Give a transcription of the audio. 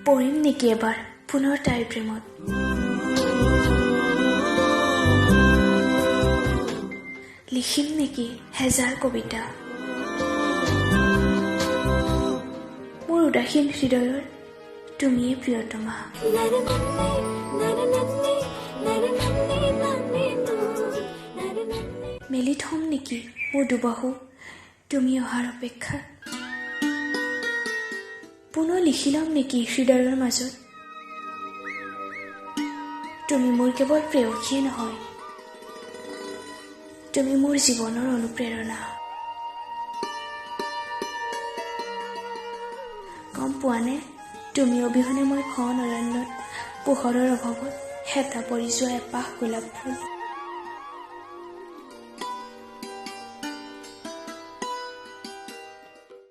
পৰিম নেকি এবাৰ পুনৰ তাইৰ প্ৰেমত? লিখিম নেকি হেজাৰ কবিতা? মোৰ উদাসীন হৃদয়ৰ তুমিয়ে প্ৰিয়তমা। মেলি থম নেকি মোৰ দুবাহু তুমি অহাৰ অপেক্ষা? পুনৰ লিখি ল'ম নেকি হৃদয়ৰ মাজত? তুমি মোৰ কেৱল প্ৰেয়সীয়ে নহয়, তুমি মোৰ জীৱনৰ অনুপ্ৰেৰণা। গম পোৱানে, তুমি অবিহনে মই ঘন অৰণ্যত পোহৰৰ অভাৱত হেতা পৰি যোৱা এপাহ গোলাপ ফুল।